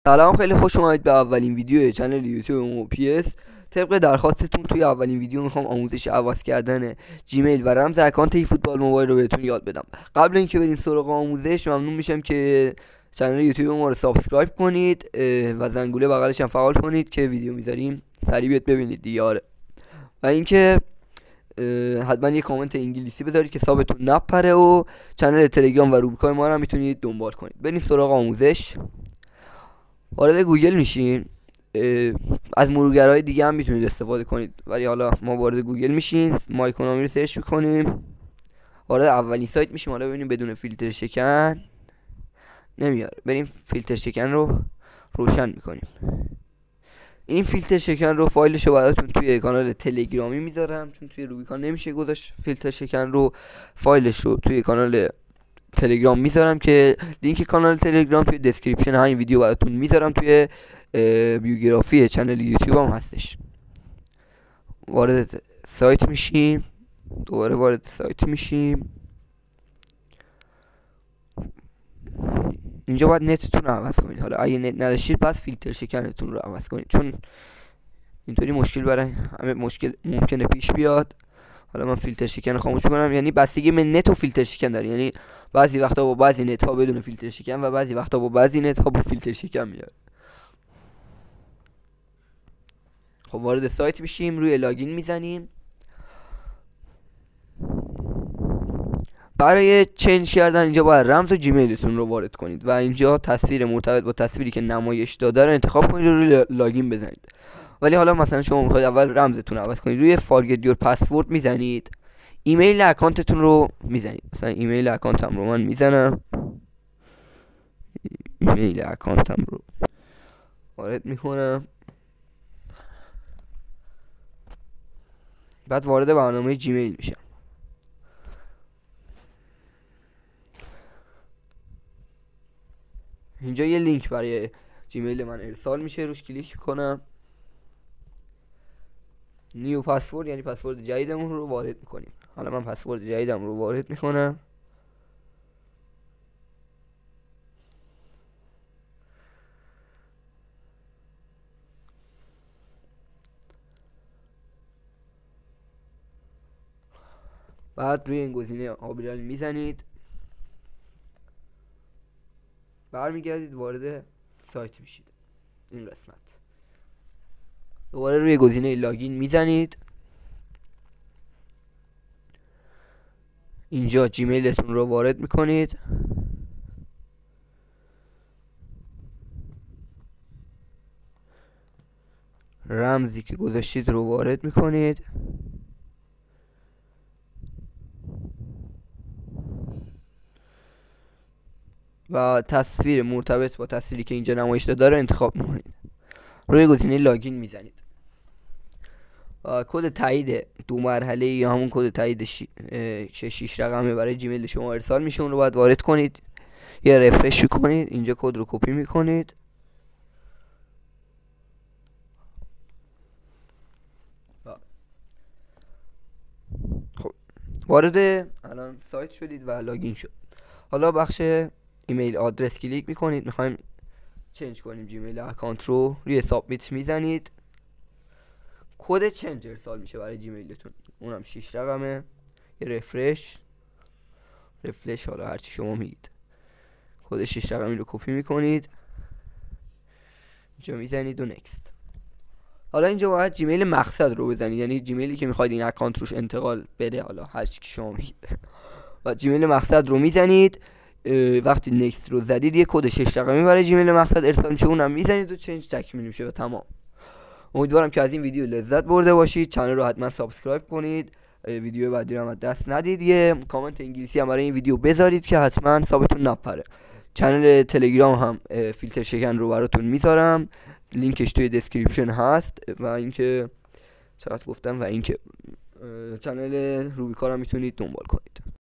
سلام، خیلی خوش اومدید به اولین ویدیو کانال یوتیوب MOPS. طبق درخواستتون توی اولین ویدیو میخوام آموزش عوض کردن جیمیل و رمز اکانت ای فوتبال موبایل رو بهتون یاد بدم. قبل اینکه بریم سراغ آموزش ممنون میشم که کانال یوتیوب ما رو سابسکرایب کنید و زنگوله بغلش هم فعال کنید که ویدیو میذاریم سریع بیاد ببینید دیگه. و اینکه حتما یه کامنت انگلیسی بذارید که حسابتون نپره و کانال تلگرام و روبیکای ما رو هم میتونید دنبال کنید. بریم سراغ آموزش. وارد گوگل میشین، از مرورگرهای دیگه هم میتونید استفاده کنید، ولی حالا ما وارد گوگل میشیم، مایکونامی رو سرچ میکنیم، وارد اولین سایت میشیم. حالا ببینیم بدون فیلتر شکن نمیاره، بریم فیلتر شکن رو روشن میکنیم. این فیلتر شکن رو فایلش رو براتون توی کانال تلگرامی میذارم، چون توی روبیکان نمیشه گذاشت فیلتر شکن رو. فایلش رو توی کانال تلگرام میذارم که لینک کانال تلگرام توی دسکریپشن همین ویدیو براتون میذارم، توی بیوگرافی کانال یوتیوب هم هستش. وارد سایت میشیم، دوباره وارد سایت میشیم. اینجا باید نتتون رو عوض کنید. حالا اگه نت نداشتید پس فیلتر شکنتون رو عوض کنید، چون اینطوری مشکل برای همه مشکل ممکنه پیش بیاد. حالا من فیلتر شکن خاموش کنم، یعنی بستگی به نت و فیلتر شکن داره، یعنی بعضی وقتا با بعضی نت ها بدون فیلتر شکن و بعضی وقتا با بعضی نت ها با فیلتر شکن میاد. خب وارد سایت میشیم، روی لاگین میزنیم. برای چنج کردن اینجا باید رمز و جیمیلتون رو وارد کنید و اینجا تصویر مرتبط با تصویری که نمایش داده رو انتخاب کنید و روی لاگین بزنید. ولی حالا مثلا شما میخواید اول رمزتون رو عوض کنید، روی فارگت یور پسورد میزنید، ایمیل اکانتتون رو میزنید. مثلا ایمیل اکانتم رو من میزنم، ایمیل اکانتم رو وارد میکنم، بعد وارد برنامه جیمیل میشم. اینجا یه لینک برای جیمیل من ارسال میشه، روش کلیک کنم، نیو پسورد یعنی پسورد جدیدمون رو وارد میکنیم. حالا من پسورد جدیدم رو وارد میکنم. بعد روی این گزینه آبیرال میزنید، برمیگردید وارد سایت میشید. این قسمت دوباره روی گزینه لاگین میزنید، اینجا جیمیلتون رو وارد میکنید، رمزی که گذاشتید رو وارد میکنید، و تصویر مرتبط با تصویری که اینجا نمایش داده رو انتخاب میکنید. روی گزینه لاگین میزنید. کد تایید 2 مرحله یا همون کد تایید 6 رقمه برای جیمیل شما ارسال میشه، اون رو باید وارد کنید، یه رفرش کنید، اینجا کد رو کپی میکنید، خب وارد الان سایت شدید و لاگین شد. حالا بخش ایمیل آدرس کلیک میکنید، میخوایم چنج کنیم جیمیل اکانت رو، روی سابمیت میزنید، کد چنج ارسال میشه برای جیمیلتون، اونم 6 رقمه، یه رفرش حالا هرچی شما میگید، کد 6 رقمی رو کپی میکنید، اینجا میزنید و نکست. حالا اینجا باید جیمیل مقصد رو بزنید، یعنی جیمیلی که میخواید این اکانت روش انتقال بده، حالا هرچی که شما میگید. و جیمیل مقصد رو میزنید. وقتی نکست رو زدید یه کد 6 رقمی برای جیمیل مقصد ارسال میشه، اونم میزنید و چنج تکمیل میشه و تمام. امیدوارم که از این ویدیو لذت برده باشید. کانال رو حتما سابسکرایب کنید، ویدیو بعدی رو هم از دست ندید. یه کامنت انگلیسی هم برای این ویدیو بذارید که حتما حسابتون نپره. کانال تلگرام هم فیلتر شکن رو براتون میذارم، لینکش توی دسکریپشن هست. و اینکه چقدر گفتم، و اینکه کانال روبیکار هم میتونید دنبال کنید.